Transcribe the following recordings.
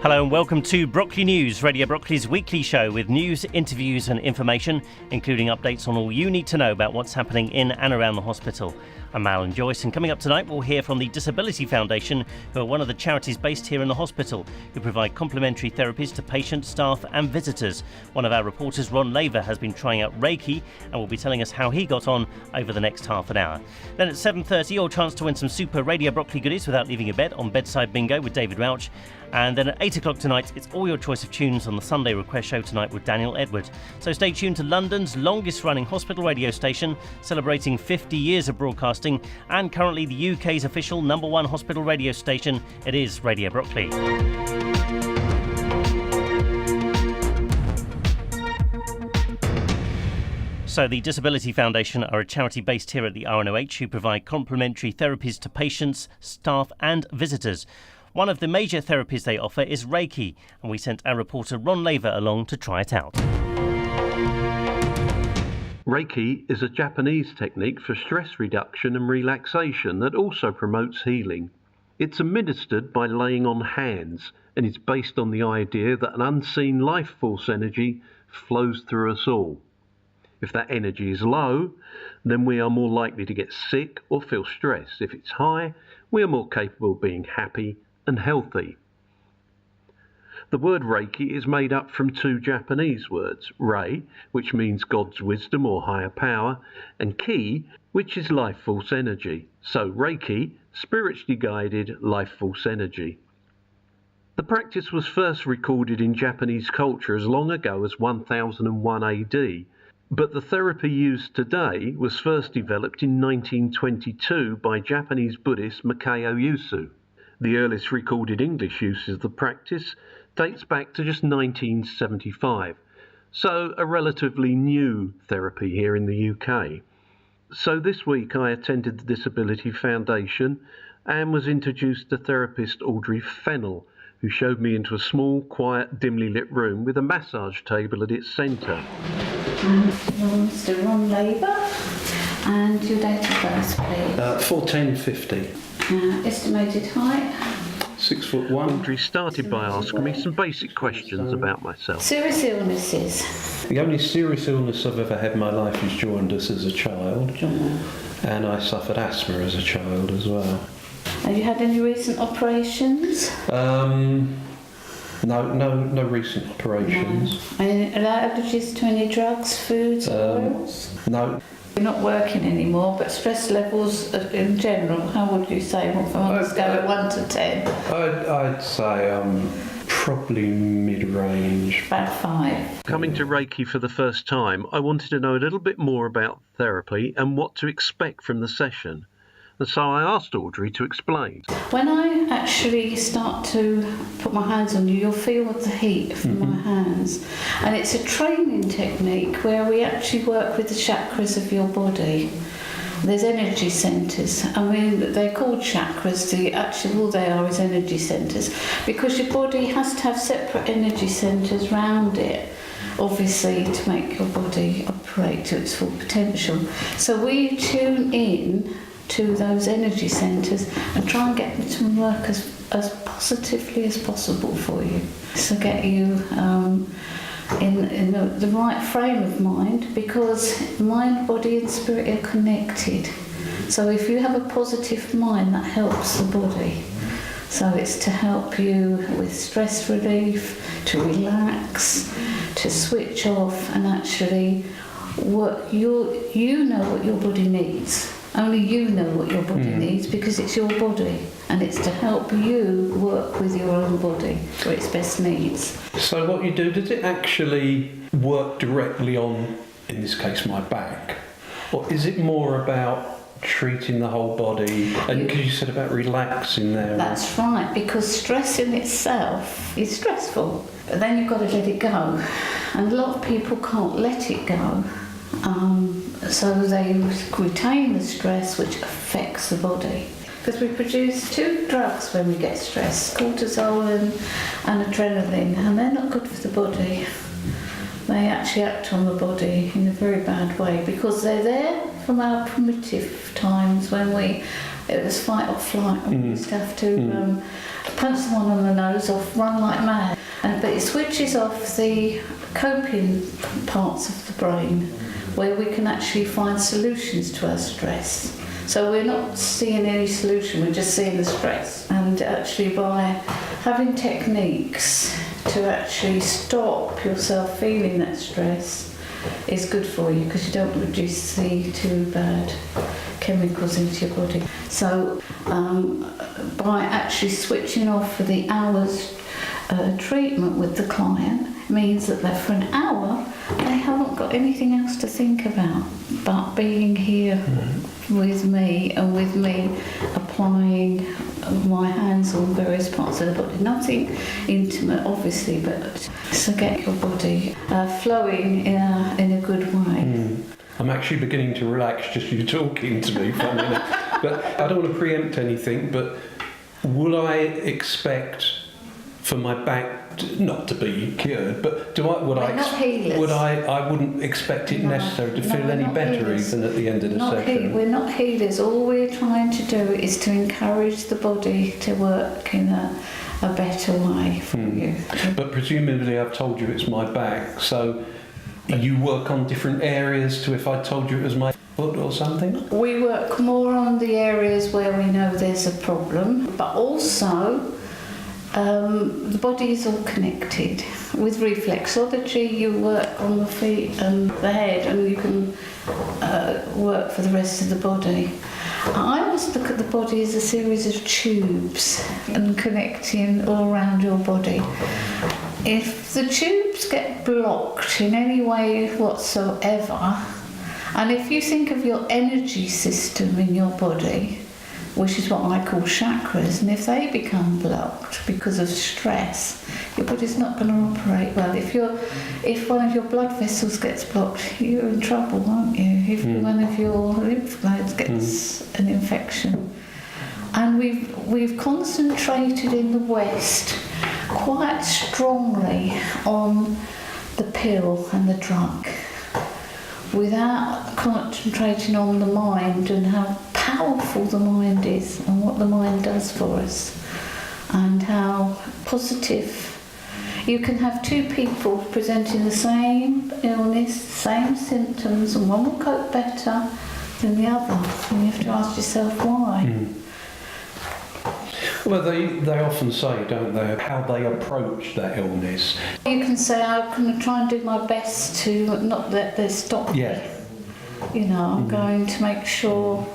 Hello and welcome to Brockley News, Radio Brockley's weekly show with news, interviews and information, including updates on all you need to know about what's happening in and around the hospital. I'm Alan Joyce, and coming up tonight we'll hear from the Disability Foundation, who are one of the charities based here in the hospital, who provide complimentary therapies to patients, staff and visitors. One of our reporters, Ron Laver, has been trying out Reiki and will be telling us how he got on over the next half an hour. Then at 7:30, your chance to win some super Radio Brockley goodies without leaving your bed on Bedside Bingo with David Welch. And then at 8 o'clock tonight, it's all your choice of tunes on the Sunday Request Show tonight with Daniel Edward. So stay tuned to London's longest running hospital radio station, celebrating 50 years of broadcasting, and currently the UK's official #1 hospital radio station. It is Radio Brockley. So the Disability Foundation are a charity based here at the RNOH who provide complimentary therapies to patients, staff and visitors. One of the major therapies they offer is Reiki, and we sent our reporter Ron Laver along to try it out. Reiki is a Japanese technique for stress reduction and relaxation that also promotes healing. It's administered by laying on hands, and it's based on the idea that an unseen life force energy flows through us all. If that energy is low, then we are more likely to get sick or feel stress. If it's high, we are more capable of being happy and healthy. The word Reiki is made up from two Japanese words, Rei, which means God's wisdom or higher power, and Ki, which is life force energy. So Reiki, spiritually guided life force energy. The practice was first recorded in Japanese culture as long ago as 1001 AD, but the therapy used today was first developed in 1922 by Japanese Buddhist Mikao Yusu. The earliest recorded English use of the practice dates back to just 1975, so a relatively new therapy here in the UK. So this week I attended the Disability Foundation and was introduced to therapist Audrey Fennell, who showed me into a small, quiet, dimly lit room with a massage table at its centre. I'm Mr. Ron Laver, and your date of birth, please. 1450. Estimated height? 6'1". Audrey started by asking me some basic questions about myself. Serious illnesses? The only serious illness I've ever had in my life is jaundice as a child, and I suffered asthma as a child as well. Have you had any recent operations? No recent operations. No. Any allergies to any drugs, foods, oils? No. You're not working anymore, but stress levels in general, how would you say, from on a scale of 1 to 10? I'd say probably mid-range. About 5. Coming to Reiki for the first time, I wanted to know a little bit more about therapy and what to expect from the session. And so I asked Audrey to explain. When I actually start to put my hands on you, you'll feel the heat from my hands. And it's a training technique where we actually work with the chakras of your body. There's energy centres. I mean, they're called chakras. All they are is energy centres, because your body has to have separate energy centres round it, obviously, to make your body operate to its full potential. So we tune in to those energy centres and try and get them to work as positively as possible for you. So get you in the right frame of mind, because mind, body and spirit are connected. So if you have a positive mind, that helps the body. So it's to help you with stress relief, to relax, to switch off and actually work. You know what your body needs. Only you know what your body needs, because it's your body, and it's to help you work with your own body for its best needs. So what you do, does it actually work directly on, in this case, my back? Or is it more about treating the whole body? And because you said about relaxing there. That's right, because stress in itself is stressful, but then you've got to let it go. And a lot of people can't let it go. So they retain the stress, which affects the body. Because we produce 2 drugs when we get stressed, cortisol and adrenaline, and they're not good for the body. They actually act on the body in a very bad way, because they're there from our primitive times when it was fight or flight. We used to have to punch someone on the nose or run like mad. But it switches off the coping parts of the brain where we can actually find solutions to our stress. So we're not seeing any solution, we're just seeing the stress. And actually by having techniques to actually stop yourself feeling that stress is good for you, because you don't produce the too bad chemicals into your body. So by actually switching off for the hours treatment with the client means that for an hour they haven't got anything else to think about but being here with me, and with me applying my hands on various parts of the body. Nothing intimate, obviously, but to get your body flowing in a good way. I'm actually beginning to relax just you talking to me, funny enough. But I don't want to preempt anything, but would I expect for my back not to be cured, but I wouldn't expect it necessary to feel any better healers. Even at the end of the session. We're not healers. All we're trying to do is to encourage the body to work in a better way for you. But presumably I've told you it's my back, so you work on different areas to if I told you it was my foot or something? We work more on the areas where we know there's a problem, but also the body is all connected. With reflexology, you work on the feet and the head, and you can work for the rest of the body. I always look at the body as a series of tubes and connecting all around your body. If the tubes get blocked in any way whatsoever, and if you think of your energy system in your body, which is what I call chakras, and if they become blocked because of stress, your body's not going to operate well. If one of your blood vessels gets blocked, you're in trouble, aren't you? If one of your lymph nodes gets an infection. And we've concentrated in the West quite strongly on the pill and the drug, without concentrating on the mind and how powerful the mind is and what the mind does for us, and how positive. You can have two people presenting the same illness, same symptoms, and one will cope better than the other, and you have to ask yourself why. Well, they often say, don't they, how they approach that illness. You can say, I'm going to try and do my best to not let this stop me. You know, I'm going to make sure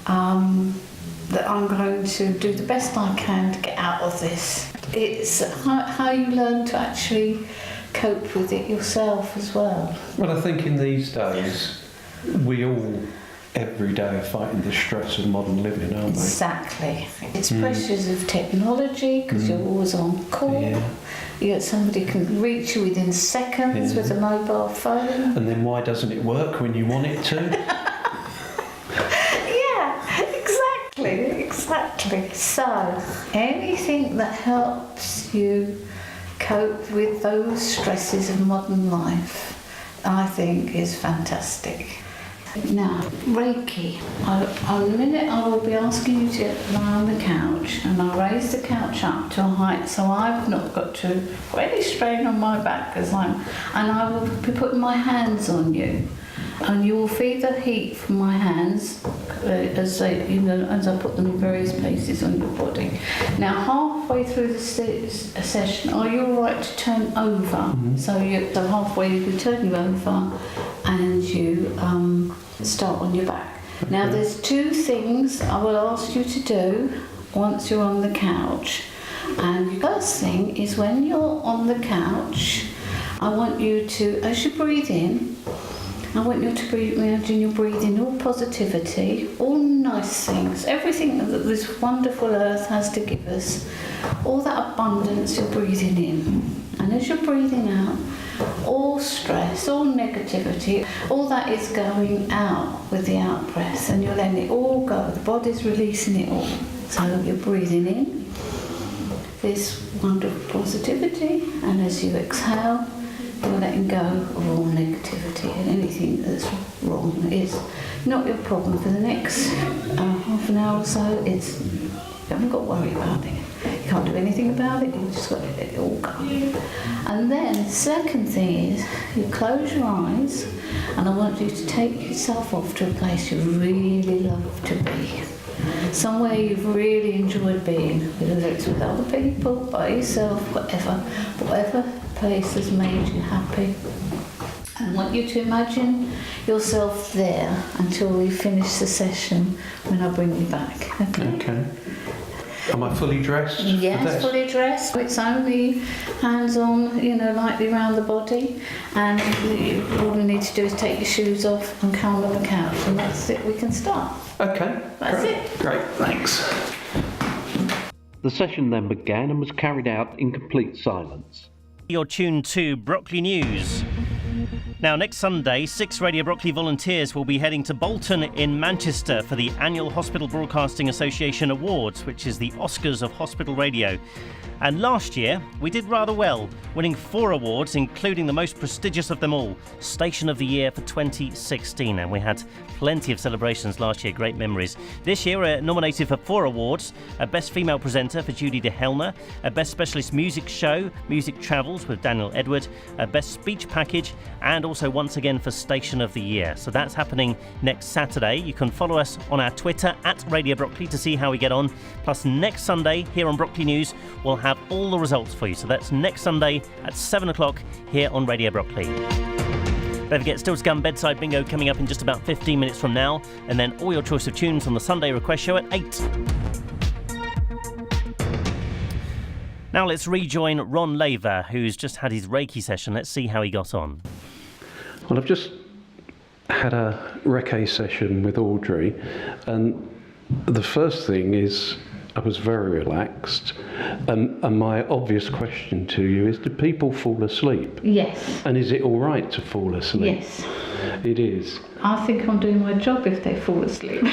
that I'm going to do the best I can to get out of this. It's how you learn to actually cope with it yourself as well. Well, I think in these days, we all every day are fighting the stress of modern living, aren't we? Exactly. It's pressures of technology, because you're always on call. Somebody can reach you within seconds with a mobile phone. And then why doesn't it work when you want it to? Exactly. So, anything that helps you cope with those stresses of modern life, I think, is fantastic. Now, Reiki. In a minute I will be asking you to lie on the couch, and I'll raise the couch up to a height so I've not got to put any strain on my back, and I will be putting my hands on you. And you will feel the heat from my hands as I put them in various places on your body. Now, halfway through the session, are you all right to turn over? So halfway you can turn you over and you start on your back. Now, there's two things I will ask you to do once you're on the couch. And the first thing is, when you're on the couch, I want you to, as you breathe in, I want you to imagine you're breathing all positivity, all nice things, everything that this wonderful earth has to give us, all that abundance you're breathing in. And as you're breathing out, all stress, all negativity, all that is going out with the out breath, and you're letting it all go. The body's releasing it all. So you're breathing in this wonderful positivity, and as you exhale, you're letting go of all negativity, and anything that's wrong is not your problem for the next half an hour or so. You haven't got to worry about it. You can't do anything about it, you've just got to let it all go. And then the second thing is, you close your eyes, and I want you to take yourself off to a place you really love to be. Somewhere you've really enjoyed being, whether it's with other people, by yourself, whatever place has made you happy. I want you to imagine yourself there until we finish the session when I bring you back. Okay. Am I fully dressed? Yes, fully dressed. It's only hands on, lightly around the body, and all you need to do is take your shoes off and come on the couch, and that's it. We can start. Okay. That's it. Great, thanks. The session then began and was carried out in complete silence. You're tuned to Brockley News. Now, next Sunday, 6 Radio Brockley volunteers will be heading to Bolton in Manchester for the annual Hospital Broadcasting Association Awards, which is the Oscars of hospital radio. And last year, we did rather well, winning 4 awards, including the most prestigious of them all, Station of the Year for 2016. And we had plenty of celebrations last year, great memories. This year, we're nominated for 4 awards. A Best Female Presenter for Judy de Helmer, a Best Specialist Music Show, Music Travels with Daniel Edward, a Best Speech Package, and also once again for Station of the Year. So that's happening next Saturday. You can follow us on our Twitter at Radio Brockley to see how we get on. Plus, next Sunday here on Brockley News, we'll have all the results for you. So that's next Sunday at 7 o'clock here on Radio Brockley. Don't forget, Still to Come Bedside Bingo coming up in just about 15 minutes from now, and then all your choice of tunes on the Sunday Request Show at 8. Now let's rejoin Ron Laver, who's just had his Reiki session. Let's see how he got on. Well, I've just had a Reiki session with Audrey, and the first thing is I was very relaxed, and my obvious question to you is, do people fall asleep? Yes. And is it all right to fall asleep? Yes. It is. I think I'm doing my job if they fall asleep.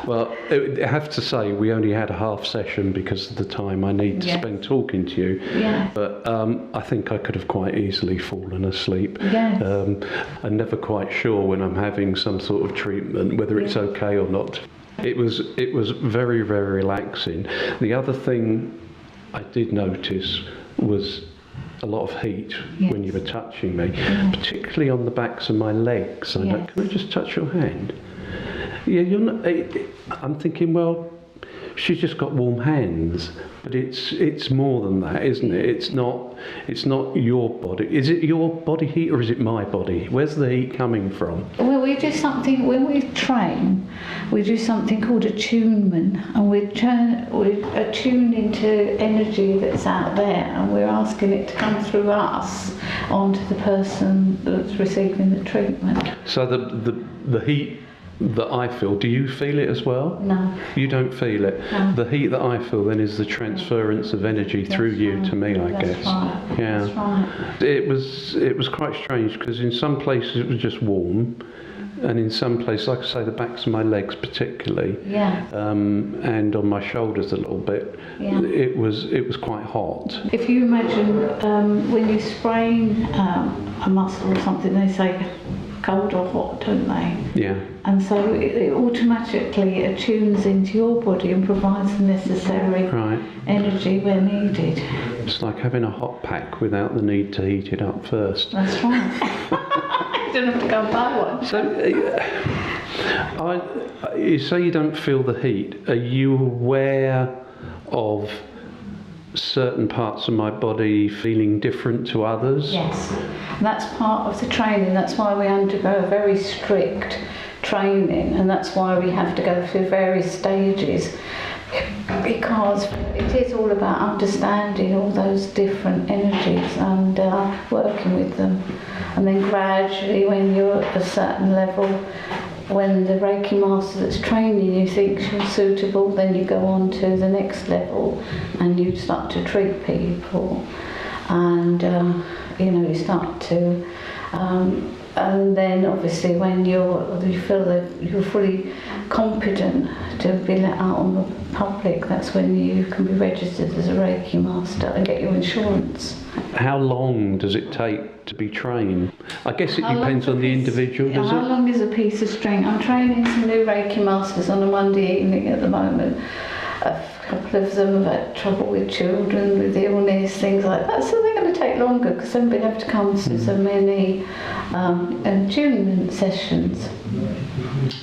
Well, I have to say, we only had a half session because of the time I need to spend talking to you. Yeah. But I think I could have quite easily fallen asleep. Yes. I'm never quite sure when I'm having some sort of treatment whether it's okay or not. It was very, very relaxing. The other thing I did notice was a lot of heat when you were touching me, particularly on the backs of my legs. Can I just touch your hand? Yeah, you're not. I'm thinking, well, she's just got warm hands, but it's more than that, isn't it? It's not your body. Is it your body heat or is it my body? Where's the heat coming from? Well, we do something when we train. We do something called attunement, and we're attuning to energy that's out there, and we're asking it to come through us onto the person that's receiving the treatment. So the heat that I feel, do you feel it as well? No. You don't feel it? No. The heat that I feel then is the transference of energy through you to me, I guess. Right. Yeah. That's right. It was quite strange because in some places it was just warm, and in some places, like I say, the backs of my legs particularly, and on my shoulders a little bit, it was quite hot. If you imagine when you sprain a muscle or something, they say cold or hot, don't they? Yeah. And so it automatically attunes into your body and provides the necessary energy where needed. It's like having a hot pack without the need to heat it up first. That's right. You don't have to go and buy one. So, you say you don't feel the heat. Are you aware of certain parts of my body feeling different to others? Yes, that's part of the training. That's why we undergo a very strict training, and that's why we have to go through various stages, because it is all about understanding all those different energies and working with them. And then gradually, when you're at a certain level, when the Reiki master that's training you thinks you're suitable, then you go on to the next level and you start to treat people, and you start to And then obviously when you feel that you're fully competent to be let out on the public, that's when you can be registered as a Reiki master and get your insurance. How long does it take to be trained? I guess it depends on the individual, does it? How long is a piece of string? I'm training some new Reiki masters on a Monday evening at the moment. A couple of them have had trouble with children, with illness, things like that. So they're going to take longer because they've been able to come to so many attunement sessions.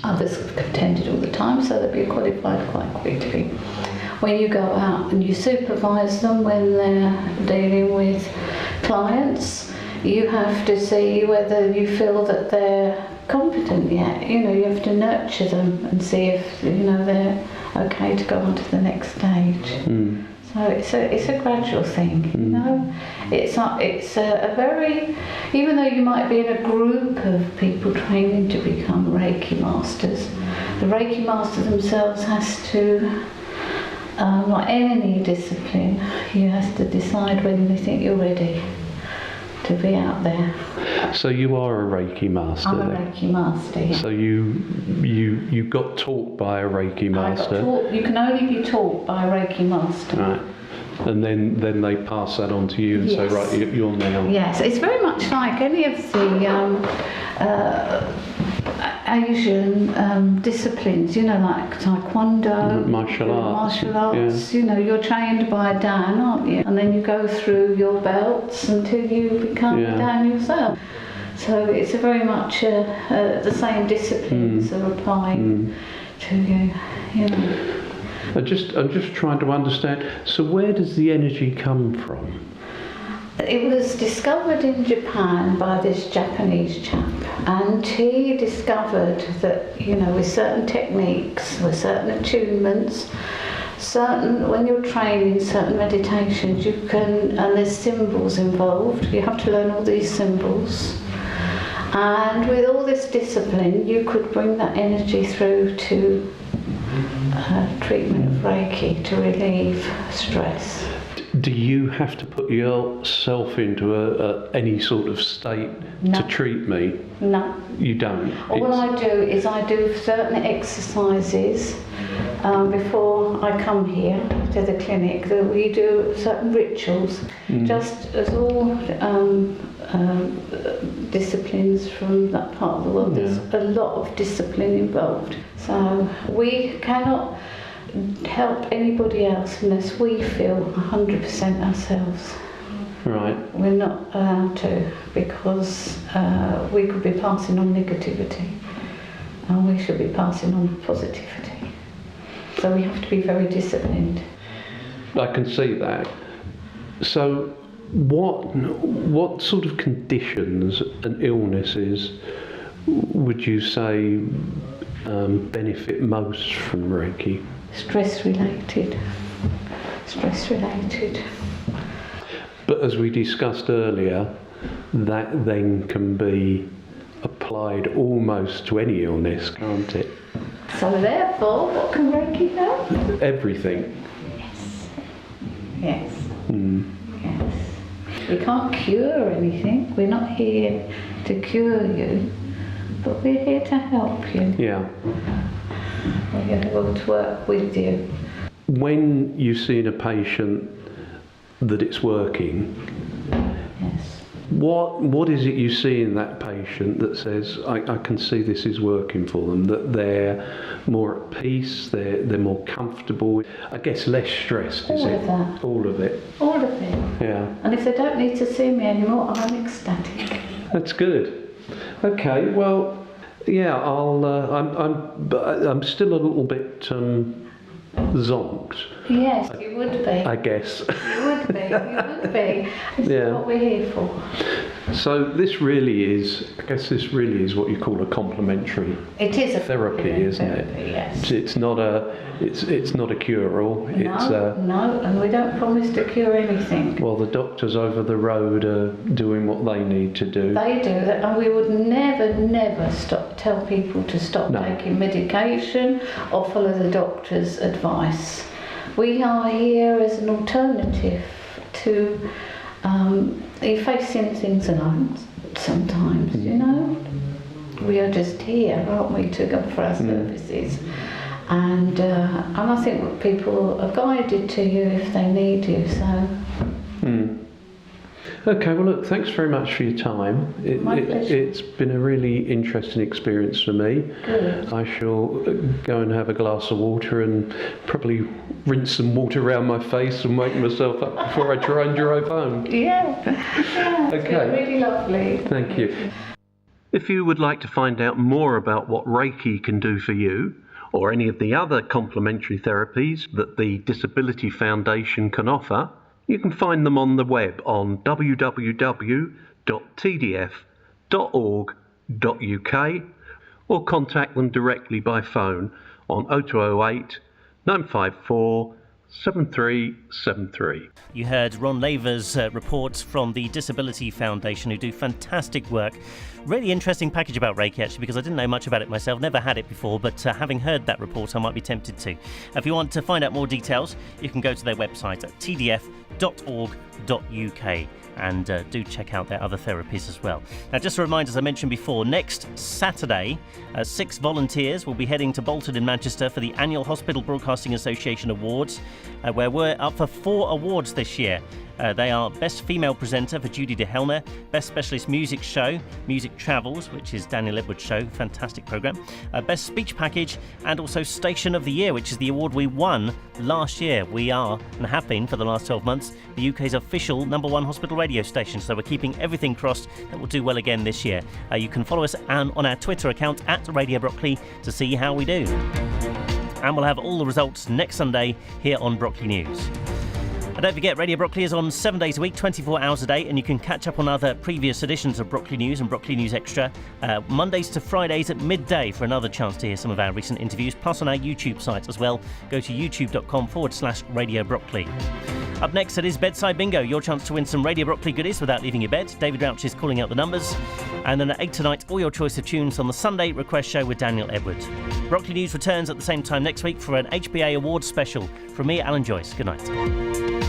Others have attended all the time, so they'll be qualified quite quickly. When you go out and you supervise them when they're dealing with clients, you have to see whether you feel that they're competent yet. You know, you have to nurture them and see if, you know, they're okay to go on to the next stage. So it's a gradual thing, you know. It's a very, even though you might be in a group of people training to become Reiki masters, the Reiki master themselves has to, like any discipline, you have to decide when they think you're ready to be out there. So you are a Reiki master? I'm a Reiki master, yeah. So you got taught by a Reiki master? You can only be taught by a Reiki master. Right. And then they pass that on to you and say, right, you're now... Yes, it's very much like any of the Asian disciplines, you know, like Taekwondo, martial arts, yeah. You know, you're trained by a Dan, aren't you? And then you go through your belts until you become a Dan yourself. So it's a very much the same disciplines are applying to you, you know. I'm just trying to understand, so where does the energy come from? It was discovered in Japan by this Japanese chap, and he discovered that, you know, with certain techniques, with certain attunements, when you're training certain meditations, you can, and there's symbols involved, you have to learn all these symbols, and with all this discipline you could bring that energy through to treatment of Reiki to relieve stress. Do you have to put yourself into any sort of state to treat me? No. You don't? All I do is I do certain exercises before I come here to the clinic. We do certain rituals, just as all disciplines from that part of the world. There's a lot of discipline involved. So we cannot help anybody else unless we feel 100% ourselves. Right. We're not allowed to, because we could be passing on negativity and we should be passing on positivity. So we have to be very disciplined. I can see that. So what sort of conditions and illnesses would you say benefit most from Reiki? Stress related. But as we discussed earlier, that then can be applied almost to any illness, can't it? So therefore, what can Reiki help? Everything. Yes. Yes. We can't cure anything. We're not here to cure you, but we're here to help you. Yeah. We're able to work with you. When you see in a patient that it's working, Yes. what is it you see in that patient that says, I can see this is working for them, that they're more at peace, they're more comfortable, I guess less stressed, is All it? of that. All of it. All of it. Yeah. And if they don't need to see me anymore, I'm ecstatic. That's good. Okay, well, yeah, I'm still a little bit zonked. Yes, you would be. I guess. You would be. This Yeah. is what we're here for. So this really is what you call a complementary It is a therapy, isn't it? therapy, yes. It's not a cure-all. No, and we don't promise to cure anything. Well, the doctors over the road are doing what they need to do. They do that, and we would never tell people to stop taking medication or follow the doctor's advice. We are here as an alternative to you're facing things alone sometimes, you know. we are just here, aren't we, to go for our services. And I think people are guided to you if they need you, so... Okay, well look, thanks very much for your time. My pleasure. It's been a really interesting experience for me. Good. I shall go and have a glass of water and probably rinse some water around my face and wake myself up before I try and drive home. Yeah, it's Okay. been really lovely. Thank you. If you would like to find out more about what Reiki can do for you, or any of the other complementary therapies that the Disability Foundation can offer, you can find them on the web on www.tdf.org.uk or contact them directly by phone on 0208 954 7373. You heard Ron Laver's reports from the Disability Foundation, who do fantastic work. Really interesting package about Reiki, actually, because I didn't know much about it myself, never had it before, but having heard that report, I might be tempted to. If you want to find out more details, you can go to their website at tdf.org.uk. and do check out their other therapies as well. Now, just a reminder, as I mentioned before, next Saturday, 6 volunteers will be heading to Bolton in Manchester for the annual Hospital Broadcasting Association Awards, where we're up for 4 awards this year. They are Best Female Presenter for Judy de Helmer, Best Specialist Music Show, Music Travels, which is Daniel Edwards' show, fantastic programme, Best Speech Package, and also Station of the Year, which is the award we won last year. We are, and have been for the last 12 months, the UK's official #1 hospital radio station, so we're keeping everything crossed that we'll do well again this year. You can follow us on our Twitter account at Radio Brockley to see how we do. And we'll have all the results next Sunday here on Brockley News. And don't forget, Radio Brockley is on 7 days a week, 24 hours a day, and you can catch up on other previous editions of Brockley News and Brockley News Extra Mondays to Fridays at midday for another chance to hear some of our recent interviews, plus on our YouTube site as well. Go to youtube.com/Radio Brockley. Up next, it is Bedside Bingo, your chance to win some Radio Brockley goodies without leaving your bed. David Rauch is calling out the numbers. And then at 8 tonight, all your choice of tunes on the Sunday Request Show with Daniel Edwards. Brockley News returns at the same time next week for an HBA Awards special. From me, Alan Joyce. Good night.